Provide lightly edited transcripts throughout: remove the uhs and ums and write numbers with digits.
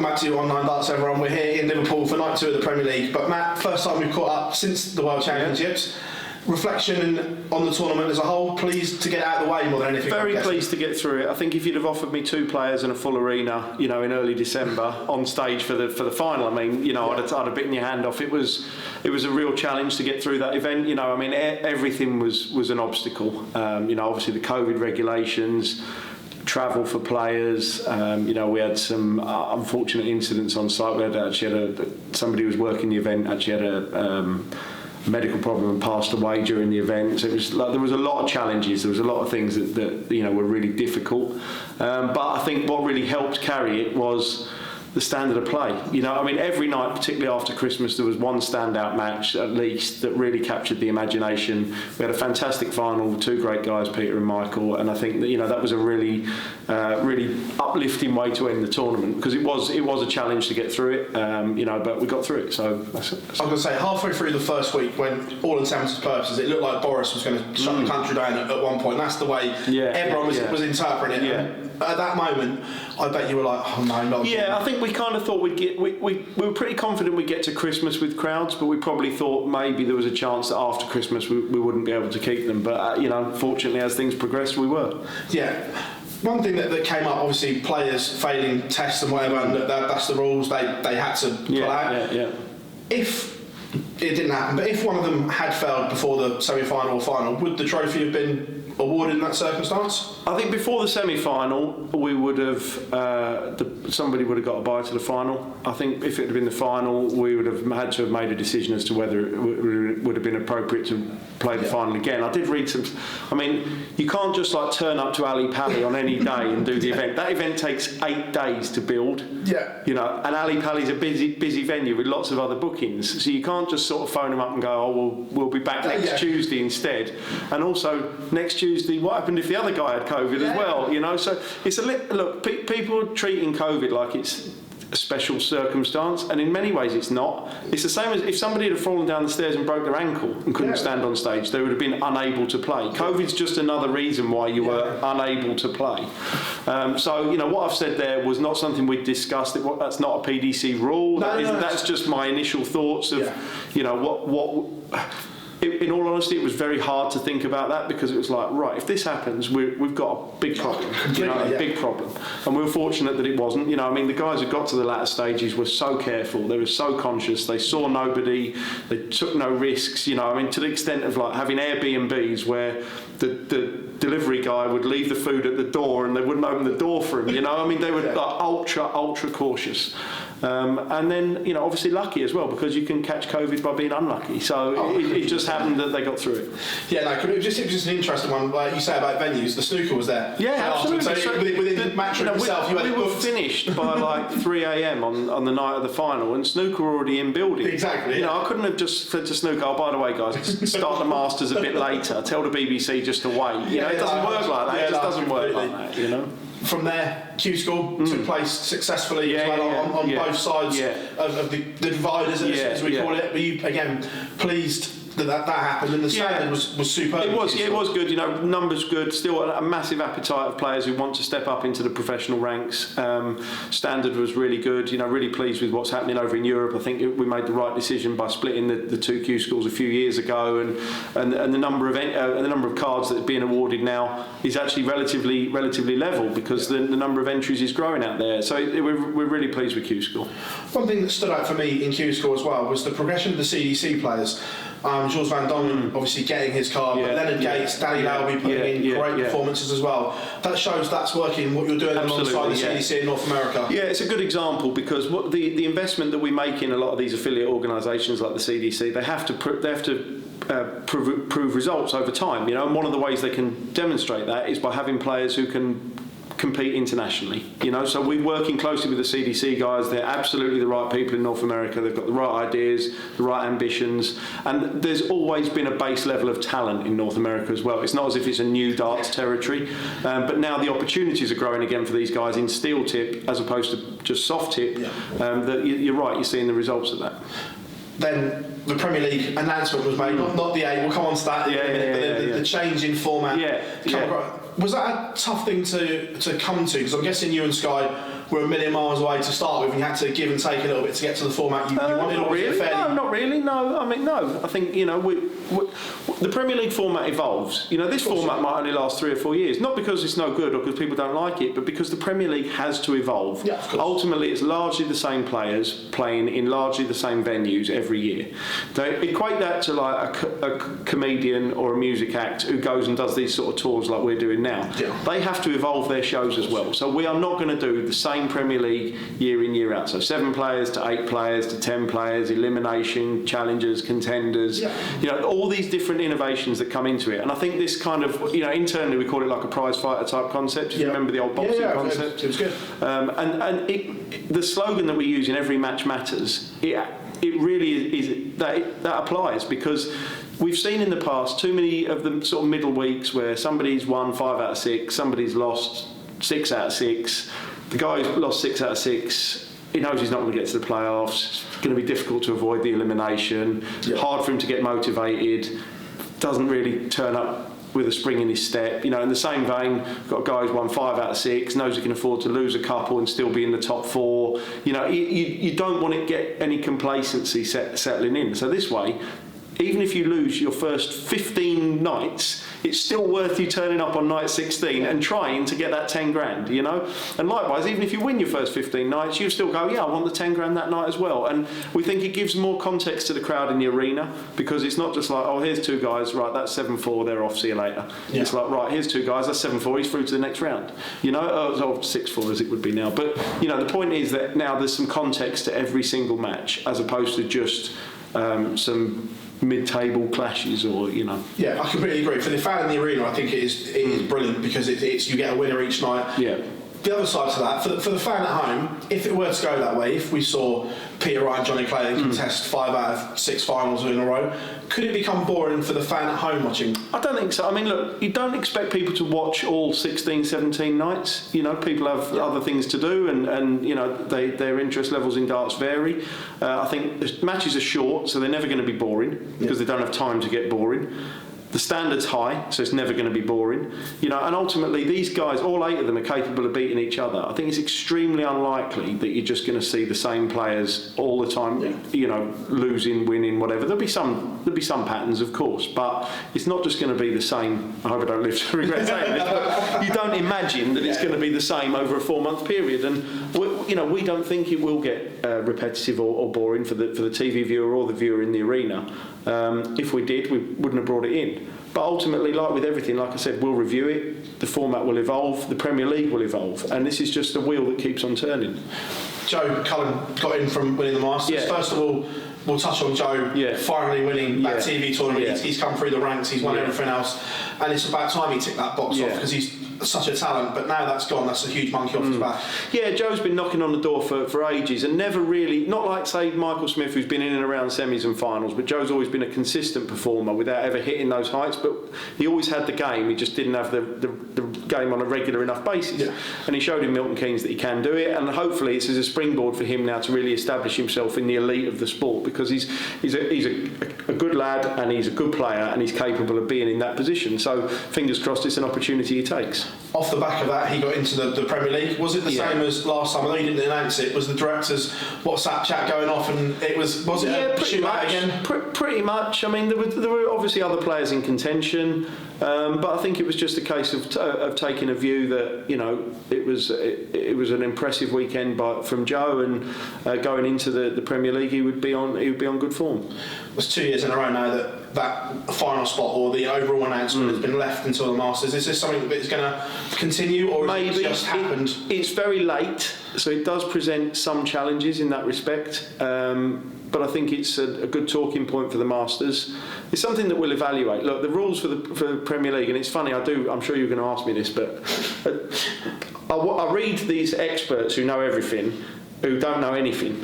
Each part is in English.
welcome back to you Online Darts, everyone. We're here in Liverpool for night 2 of the Premier League. But Matt, first time we've caught up since the World Championships. Reflection on the tournament as a whole, pleased to get it out of the way more than anything. Very pleased to get through it. I think if you'd have offered me 2 players in a full arena, in early December on stage for the final, I'd have bitten your hand off. It was a real challenge to get through that event. Everything was an obstacle. Obviously the COVID regulations, travel for players. We had some unfortunate incidents on site. Somebody who was working the event actually had a medical problem and passed away during the event. So it was there was a lot of challenges. There was a lot of things that were really difficult. But I think what really helped carry it was the standard of play. Every night, particularly after Christmas, there was one standout match at least that really captured the imagination. We had a fantastic final with 2 great guys, Peter and Michael, and I think that that was a really uplifting way to end the tournament, because it was a challenge to get through it. But we got through it. So I was going to say, halfway through the first week, when all intents and purposes, it looked like Boris was going to shut the country down at one point. That's the way everyone was interpreting it. Yeah. At that moment, I bet you were like, oh no, not again. I think we kind of thought we were pretty confident we'd get to Christmas with crowds, but we probably thought maybe there was a chance that after Christmas we wouldn't be able to keep them. But fortunately, as things progressed, we were. Yeah. One thing that came up, obviously, players failing tests and whatever, and that's the rules. They had to pull out. Yeah. If it didn't happen, but if one of them had failed before the semi-final or final, would the trophy have been awarded in that circumstance? I think before the semi-final, we would have somebody would have got a bye to the final. I think if it had been the final, we would have had to have made a decision as to whether it would have been appropriate to play the final again. I did read some. You can't just turn up to Ali Pali on any day and do the event. That event takes 8 days to build. Yeah. And Ali Pali's a busy venue with lots of other bookings, so you can't just sort of phone them up and go, oh, we'll be back next Tuesday instead. And also next Tuesday, what happened if the other guy had COVID as well? So it's people are treating COVID like it's a special circumstance, and in many ways it's not. It's the same as if somebody had fallen down the stairs and broke their ankle and couldn't stand on stage, they would have been unable to play. COVID's just another reason why you were unable to play. What I've said there was not something we'd discussed. That's not a PDC rule. That's just my initial thoughts of what. In all honesty, it was very hard to think about that, because it was like, right, if this happens, we've got a big problem, big problem. And we were fortunate that it wasn't. The guys who got to the latter stages were so careful, they were so conscious, they saw nobody, they took no risks, to the extent of having Airbnbs where the delivery guy would leave the food at the door and they wouldn't open the door for him, they were ultra cautious. And then, obviously lucky as well, because you can catch COVID by being unlucky. So it just happened that they got through it. Yeah, it was just an interesting one. Like you say about venues, the snooker was there. Yeah, absolutely. So within the match room itself, we were finished by 3 a.m. on the night of the final, and snooker were already in building. Exactly. I couldn't have just said to snooker, oh, by the way, guys, start the Masters a bit later. Tell the BBC just to wait. It doesn't work like that. It just doesn't work like that. From there, Q School took place successfully on both sides of the dividers, as we call it. Were you, again, pleased that happened, and the standard was superb? It was good. Numbers good. Still a massive appetite of players who want to step up into the professional ranks. Standard was really good. Really pleased with what's happening over in Europe. I think we made the right decision by splitting the 2 Q schools a few years ago, and the number of cards that are being awarded now is actually relatively level, because the number of entries is growing out there. So we're really pleased with Q School. One thing that stood out for me in Q School as well was the progression of the CDC players. Jules Van Dongen obviously getting his card, but Leonard Gates, Danny Lalby putting in great performances as well. That shows that's working, what you're doing alongside the CDC in North America. Yeah, it's a good example, because what the investment that we make in a lot of these affiliate organisations like the CDC, they have to prove results over time. And one of the ways they can demonstrate that is by having players who can compete internationally. So we're working closely with the CDC guys. They're absolutely the right people in North America. They've got the right ideas, the right ambitions, and there's always been a base level of talent in North America as well. It's not as if it's a new darts territory, but now the opportunities are growing again for these guys in steel tip as opposed to just soft tip. You're right, you're seeing the results of that. Then the Premier League announcement was made, not the 8, we'll come on to that in a minute, but the change in format. Was that a tough thing to come to? Because I'm guessing you and Sky were a million miles away to start with, and you had to give and take a little bit to get to the format you wanted? Not really. No, not really. No, I mean, no. I think, you know, the Premier League format evolves. You know, this format might only last 3 or 4 years, not because it's no good or because people don't like it, but because the Premier League has to evolve. Yeah, of course. Ultimately, it's largely the same players playing in largely the same venues every year. They equate that to like a comedian or a music act who goes and does these sort of tours like we're doing now. Yeah. They have to evolve their shows as well. So we are not going to do the same Premier League year in, year out. So 7 players to 8 players to 10 players, elimination, challengers, contenders, you know, all these different innovations that come into it. And I think this kind of, you know, internally we call it like a prize fighter type concept. If you remember the old boxing concept. It was good. The slogan that we use in every match matters. It really is that applies, because we've seen in the past too many of the sort of middle weeks where somebody's won 5 out of 6, somebody's lost 6 out of 6. The guy who's lost 6 out of 6, he knows he's not going to get to the playoffs. It's going to be difficult to avoid the elimination. Hard for him to get motivated. Doesn't really turn up with a spring in his step. You know, in the same vein, we've got a guy who's won 5 out of 6, knows he can afford to lose a couple and still be in the top 4. You know, you don't want to get any complacency settling in. So this way, even if you lose your first 15 nights, it's still worth you turning up on night 16 and trying to get that 10 grand, you know? And likewise, even if you win your first 15 nights, you still go, yeah, I want the 10 grand that night as well. And we think it gives more context to the crowd in the arena, because it's not just like, oh, here's 2 guys, right, that's 7-4, they're off, see you later. Yeah. It's like, right, here's 2 guys, that's 7-4, he's through to the next round. You know, or 6-4 as it would be now. But, you know, the point is that now there's some context to every single match, as opposed to just some mid-table clashes, or, you know. Yeah, I completely agree. For the fan in the arena, I think it is brilliant, because it's you get a winner each night. Yeah. The other side to that, for the fan at home, if it were to go that way, if we saw Peter Wright and Johnny Clay contest 5 out of 6 finals in a row, could it become boring for the fan at home watching? I don't think so. I mean, look, you don't expect people to watch all 16, 17 nights. You know, people have other things to do, and you know, their interest levels in darts vary. I think the matches are short, so they're never going to be boring, because they don't have time to get boring. The standard's high, so it's never going to be boring. You know, and ultimately these guys, all 8 of them, are capable of beating each other. I think it's extremely unlikely that you're just going to see the same players all the time, you know, losing, winning, whatever. There'll be some patterns, of course, but it's not just going to be the same. I hope I don't live to regret saying this, but you don't imagine that it's going to be the same over a 4-month period. And we don't think it will get repetitive or boring for the TV viewer or the viewer in the arena. If we did, we wouldn't have brought it in. But ultimately, like with everything, like I said, we'll review it, the format will evolve, the Premier League will evolve, and this is just a wheel that keeps on turning. Joe Cullen got in from winning the Masters. Yeah. First of all, we'll touch on Joe finally winning that TV tournament. Yeah. He's come through the ranks, he's won everything else, and it's about time he ticked that box off, because he's such a talent, but now that's gone, that's a huge monkey off his back. Yeah, Joe's been knocking on the door for ages, and never really, not like, say, Michael Smith, who's been in and around semis and finals, but Joe's always been a consistent performer without ever hitting those heights, but he always had the game, he just didn't have the game on a regular enough basis. Yeah. And he showed in Milton Keynes that he can do it, and hopefully it's as a springboard for him now to really establish himself in the elite of the sport, because he's a good lad, and he's a good player, and he's capable of being in that position. So fingers crossed it's an opportunity he takes. Off the back of that, he got into the Premier League. Was it the same as last time? I know you didn't announce it. Was the director's WhatsApp chat going off, and was it a shootout again? Pretty much. I mean, there were obviously other players in contention, but I think it was just a case of taking a view that, you know, it was an impressive weekend from Joe, and going into the Premier League, he would be on good form. It was 2 years in a row now that final spot, or the overall announcement, has been left until the Masters. Is this something that is going to continue, or has it just happened? It's very late, so it does present some challenges in that respect. But I think it's a good talking point for the Masters. It's something that we'll evaluate. Look, the rules for the Premier League, and it's funny, I'm sure you're going to ask me this, but I read these experts who know everything, who don't know anything.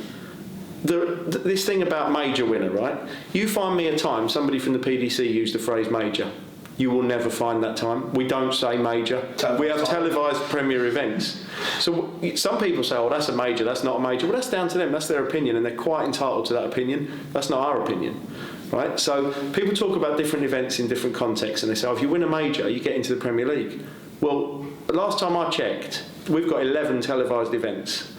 This thing about major winner, right? You find me a time somebody from the PDC used the phrase major. You will never find that time. We don't say major. We have televised Premier events. So some people say, oh, that's a major, that's not a major. Well, that's down to them. That's their opinion, and they're quite entitled to that opinion. That's not our opinion, right? So people talk about different events in different contexts, and they say, oh, if you win a major, you get into the Premier League. Well, the last time I checked, we've got 11 televised events.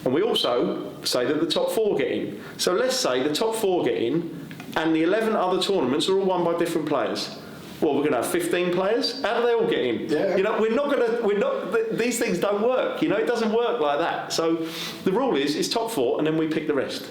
And we also say that the top 4 get in. So let's say the top 4 get in, and the 11 other tournaments are all won by different players. Well, we're going to have 15 players. How do they all get in? Yeah. You know, these things don't work. You know, it doesn't work like that. So the rule is top 4, and then we pick the rest.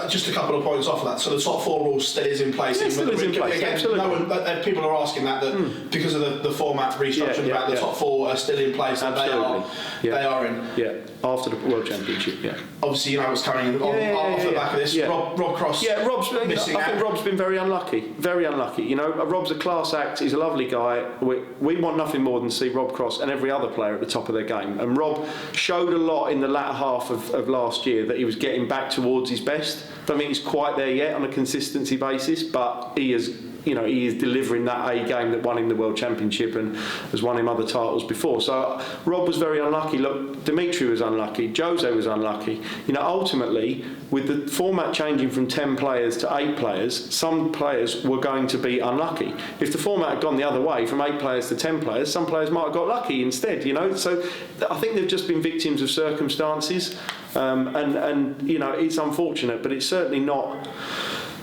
Just a couple of points off of that. So the top 4 rule still is in place. Yeah, still is in place. Again, absolutely. People are asking that because of the format restructuring, the top 4 are still in place, and they are in. Yeah, after the World Championship. Yeah. Obviously, you know what's coming off the back of this. Rob Cross. Yeah, missing I think Rob's been very unlucky. Very unlucky. You know, Rob's a class act. He's a lovely guy. We want nothing more than to see Rob Cross and every other player at the top of their game. And Rob showed a lot in the latter half of last year that he was getting back towards his best. Don't think he's quite there yet on a consistency basis, but he is delivering that A game that won him the World Championship and has won him other titles before. So Rob was very unlucky. Look, Dimitri was unlucky. Jose was unlucky. You know, ultimately, with the format changing from 10 players to 8 players, some players were going to be unlucky. If the format had gone the other way, from 8 players to 10 players, some players might have got lucky instead, you know. So I think they've just been victims of circumstances. And you know, it's unfortunate, but it's certainly not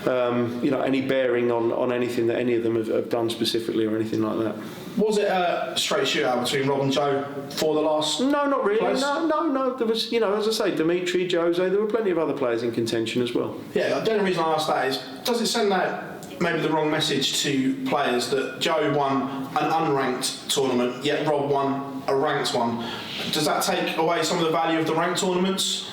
any bearing on anything that any of them have done specifically or anything like that. Was it a straight shootout between Rob and Joe for the last? No, not really. Place? No. There was, as I say, Dimitri, Jose. There were plenty of other players in contention as well. Yeah, the only reason I ask that is, does it send out maybe the wrong message to players that Joe won an unranked tournament, yet Rob won a ranked one? Does that take away some of the value of the ranked tournaments?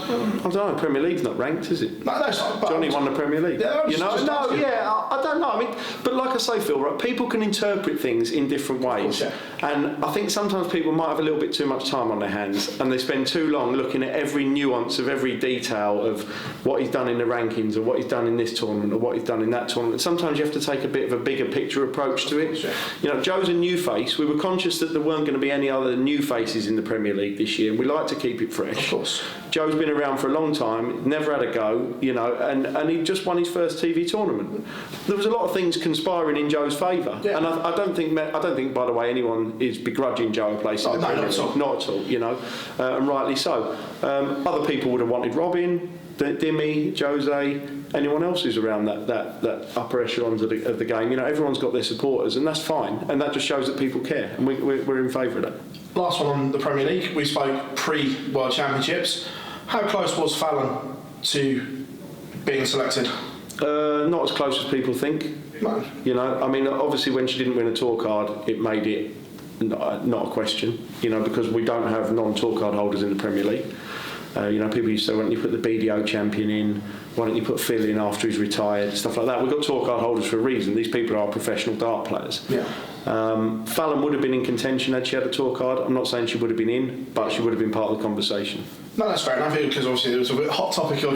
I don't know. Premier League's not ranked, is it? No, it's not. Johnny won the Premier League. Yeah, I don't know. I mean, but like I say, Phil, right? People can interpret things in different ways, course, and I think sometimes people might have a little bit too much time on their hands, and they spend too long looking at every nuance of every detail of what he's done in the rankings, or what he's done in this tournament, or what he's done in that tournament. Sometimes you have to take a bit of a bigger picture approach to it. Yeah. You know, Joe's a new face. We were conscious that there weren't going to be any other new faces in the Premier League this year, and we like to keep it fresh. Of course. Joe's been around for a long time, never had a go, and he just won his first TV tournament. There was a lot of things conspiring in Joe's favour, and I don't think, by the way, anyone is begrudging Joe a place in the Premier League. Not at all, and rightly so. Other people would have wanted Robin, Dimmy, Jose, anyone else who's around that upper echelons of the game. You know, everyone's got their supporters, and that's fine, and that just shows that people care, and we're in favour of that. Last one on the Premier League. We spoke pre-World Championships. How close was Fallon to being selected? Not as close as people think. No. You know, I mean, obviously when she didn't win a tour card, it made it not a question, because we don't have non-tour card holders in the Premier League. People used to say, why don't you put the BDO champion in? Why don't you put Phil in after he's retired? Stuff like that. We've got tour card holders for a reason. These people are professional dart players. Yeah. Fallon would have been in contention had she had a tour card. I'm not saying she would have been in, but she would have been part of the conversation. No, that's fair enough, because obviously there was a hot topic of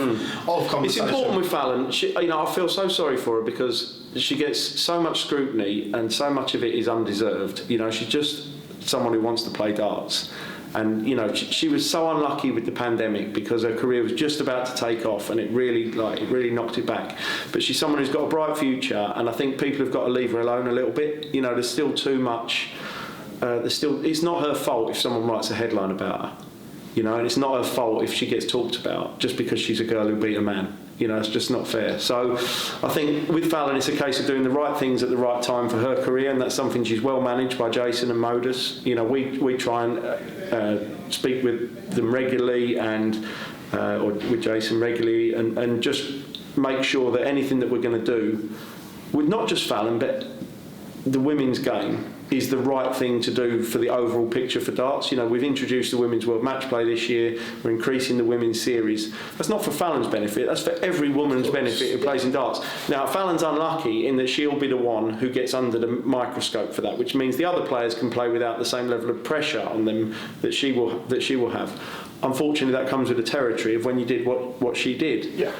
conversation. It's important with Fallon. I feel so sorry for her because she gets so much scrutiny and so much of it is undeserved. She's just someone who wants to play darts. And she was so unlucky with the pandemic because her career was just about to take off, and it really knocked it back. But she's someone who's got a bright future, and I think people have got to leave her alone a little bit. There's still too much. It's not her fault if someone writes a headline about her. And it's not her fault if she gets talked about just because she's a girl who beat a man. It's just not fair. So I think with Fallon, it's a case of doing the right things at the right time for her career, and that's something she's well managed by Jason and Modus. We try and speak with them regularly or with Jason regularly, and just make sure that anything that we're going to do with not just Fallon but the women's game is the right thing to do for the overall picture for darts. We've introduced the Women's World Match Play this year. We're increasing the women's series. That's not for Fallon's benefit. That's for every woman's benefit who plays in darts. Now, Fallon's unlucky in that she'll be the one who gets under the microscope for that, which means the other players can play without the same level of pressure on them that she will have. unfortunately, that comes with the territory of when you did what she did. Yeah.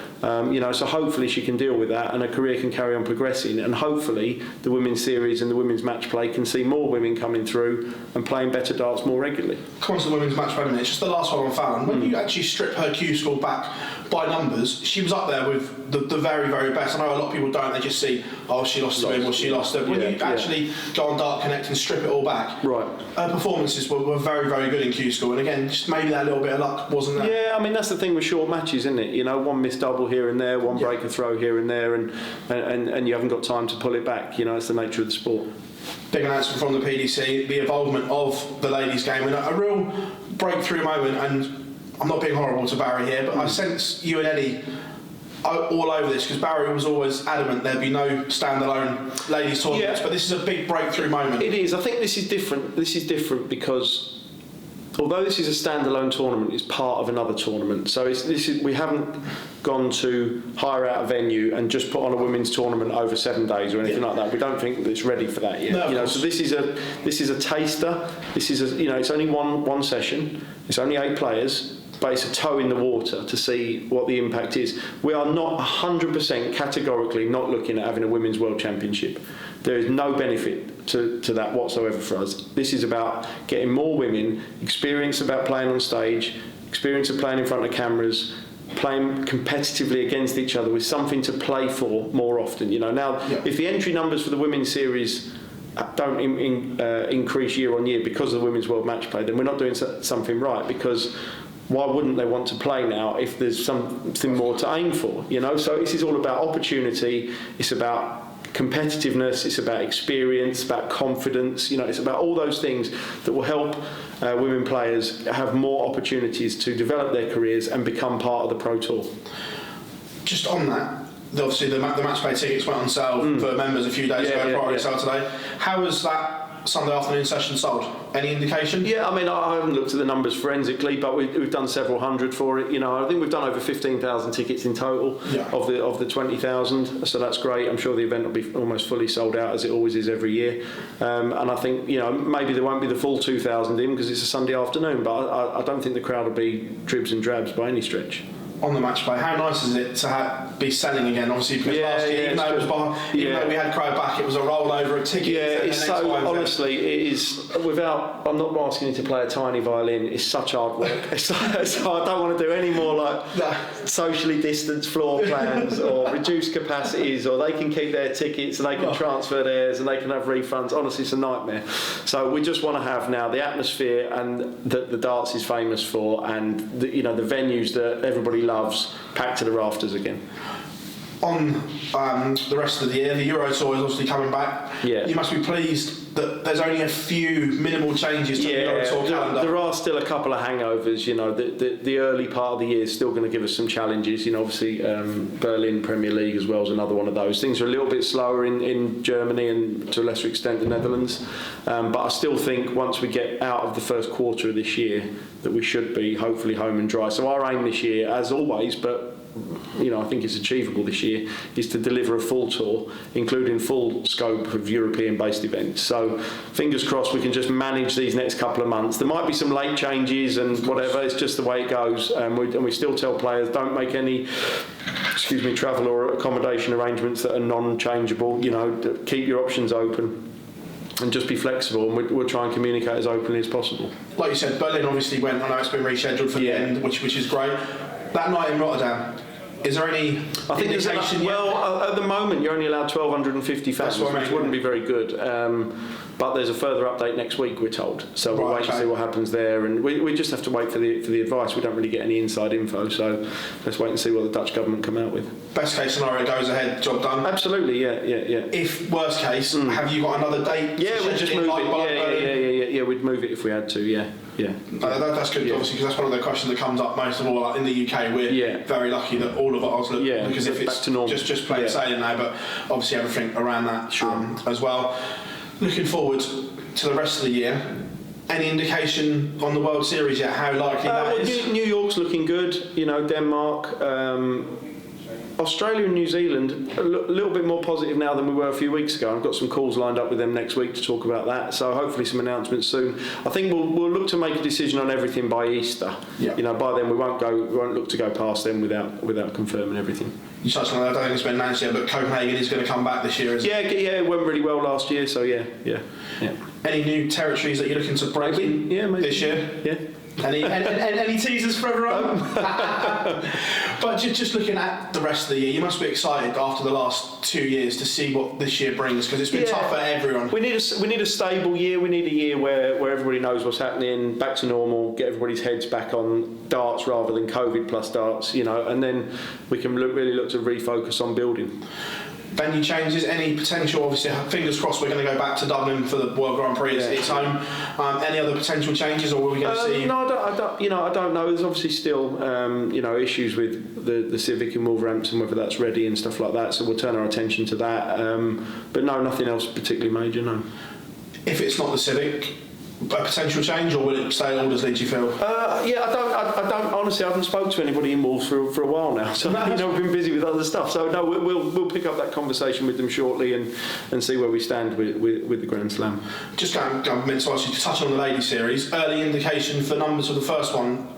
So hopefully she can deal with that, and her career can carry on progressing, and hopefully the women's series and the women's match play can see more women coming through and playing better darts more regularly. Come on to the women's match play in a minute. It's just the last one on Fallon. When you actually strip her Q score back by numbers, she was up there with the very, very best. I know a lot of people don't. They just see, oh, she lost to him or she lost it. When you actually go on Dart Connect and strip it all back, right, her performances were very, very good in Q score. And again, just maybe that little bit of luck wasn't there. Yeah, I mean, that's the thing with short matches, isn't it? One missed double here and there, one breaker throw here and there, and you haven't got time to pull it back. It's the nature of the sport. Big announcement from the PDC, the involvement of the ladies' game, and a real breakthrough moment. And I'm not being horrible to Barry here, but I sense you and Eddie all over this, because Barry was always adamant there'd be no standalone ladies tournaments, but this is a big breakthrough moment. It is. I think this is different. This is different because although this is a standalone tournament, it's part of another tournament. So we haven't gone to hire out a venue and just put on a women's tournament over 7 days or anything like that. We don't think that it's ready for that yet. No, so this is a taster. This is it's only one session. It's only 8 players. But it's a toe in the water to see what the impact is. We are not 100% categorically not looking at having a Women's World Championship. There is no benefit to that whatsoever for us. This is about getting more women, experience about playing on stage, experience of playing in front of cameras, playing competitively against each other with something to play for more often. If the entry numbers for the women's series don't increase year on year because of the Women's World Match Play, then we're not doing something right, because why wouldn't they want to play now if there's something more to aim for? So this is all about opportunity. It's about competitiveness. It's about experience, about confidence. It's about all those things that will help women players have more opportunities to develop their careers and become part of the Pro Tour. Just on that, obviously the match play tickets went on sale for members a few days ago, prior to sale today. How was that Sunday afternoon session sold? Any indication? Yeah, I mean, I haven't looked at the numbers forensically, but we've done several hundred for it. I think we've done over 15,000 tickets in total of the 20,000. So that's great. I'm sure the event will be almost fully sold out, as it always is every year. And I think maybe there won't be the full 2,000 in because it's a Sunday afternoon, but I don't think the crowd will be dribs and drabs by any stretch. On the match play, how nice is it to be selling again? Obviously, because last year, even though we had crowd back, it was a rollover of tickets. Yeah, it's so honestly, it is. I'm not asking you to play a tiny violin. It's such hard work. So I don't want to do any more socially distanced floor plans or reduced capacities, or they can keep their tickets and they can transfer theirs and they can have refunds. Honestly, it's a nightmare. So we just want to have now the atmosphere and that the darts is famous for, and the venues that everybody loves packed to the rafters again. On the rest of the year, the Euro Tour is obviously coming back. Yeah. You must be pleased that there's only a few minimal changes to the Euro Tour calendar. There are still a couple of hangovers. The early part of the year is still going to give us some challenges. Obviously Berlin Premier League as well is another one of those. Things are a little bit slower in Germany and to a lesser extent the Netherlands. But I still think once we get out of the first quarter of this year that we should be hopefully home and dry. So our aim this year, as always, but I think it's achievable this year, is to deliver a full tour, including full scope of European-based events. So fingers crossed we can just manage these next couple of months. There might be some late changes and whatever, it's just the way it goes. And we still tell players, don't make any travel or accommodation arrangements that are non-changeable. Keep your options open and just be flexible, and we'll try and communicate as openly as possible. Like you said, Berlin obviously went. I know it's been rescheduled for the end, which is great. That night in Rotterdam, is there any indication yet? At the moment you're only allowed 1,250 fans, which wouldn't be very good. But there's a further update next week, we're told. So we'll wait to see what happens there, and we just have to wait for the advice. We don't really get any inside info, so let's wait and see what the Dutch government come out with. Best case scenario, goes ahead, job done. Absolutely, yeah. If worst case, have you got another date? Yeah, we'd just move it. Yeah, we'd move it if we had to. Yeah. That's good, obviously, because that's one of the questions that comes up most of all. Like in the UK, we're very lucky that all of ours look, because if it's just plain sailing now, but obviously everything around that as well. Looking forward to the rest of the year, any indication on the World Series yet? How likely that is? New York's looking good. Denmark. Australia and New Zealand, a little bit more positive now than we were a few weeks ago. I've got some calls lined up with them next week to talk about that, so hopefully some announcements soon. I think we'll look to make a decision on everything by Easter. Yeah. By then we won't look to go past them without confirming everything. You touched on that, I don't think it's been announced yet, but Copenhagen is going to come back this year, isn't it? Yeah, it went really well last year, so yeah. Any new territories that you're looking to break in this year? Yeah. Any teasers for everyone? But just looking at the rest of the year, you must be excited after the last 2 years to see what this year brings, because it's been tough for everyone. We need a stable year. We need a year where everybody knows what's happening, back to normal, get everybody's heads back on darts rather than COVID plus darts, and then we can really look to refocus on building. Venue changes, any potential? Obviously, fingers crossed we're going to go back to Dublin for the World Grand Prix. It's home. Any other potential changes, or are we going to see? No, I don't know. There's obviously still issues with the Civic in Wolverhampton, whether that's ready and stuff like that. So we'll turn our attention to that. But no, nothing else particularly major. No. If it's not the Civic, a potential change, or will it stay all as Leeds, you feel? I don't honestly. I haven't spoken to anybody in Wolves for a while now, so we've been busy with other stuff. So no, we'll pick up that conversation with them shortly and see where we stand with the Grand Slam. Just I meant to ask you to touch on the Ladies Series. Early indication for numbers for the first one.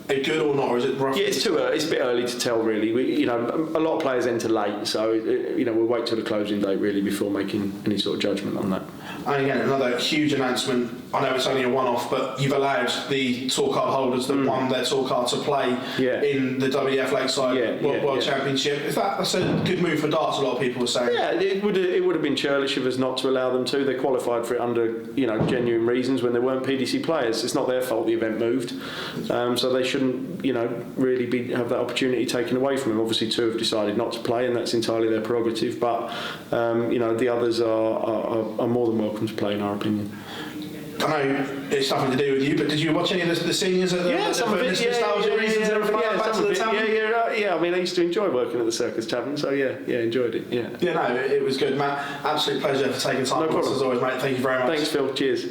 Are good or not, or is it rough? Yeah, it's too early. It's a bit early to tell, really. A lot of players enter late, so we'll wait till the closing date really before making any sort of judgment on that. And again, another huge announcement. I know it's only a one-off, but you've allowed the tour card holders that won their tour card to play in the WF Lakeside World Championship. That's a good move for darts, a lot of people were saying. Yeah, it would have been churlish of us not to allow them to. They qualified for it under genuine reasons when they weren't PDC players. It's not their fault the event moved, so they shouldn't really have that opportunity taken away from them. Obviously, two have decided not to play, and that's entirely their prerogative. But the others are more than welcome to play, in our opinion. I know it's nothing to do with you, but did you watch any of the seniors at the some of it, nostalgia reasons and everything back to the tavern? I mean, I used to enjoy working at the Circus Tavern, so enjoyed it. No, it was good, Matt. Absolute pleasure for taking time with us as always, mate. Thank you very much. Thanks, Phil. Cheers.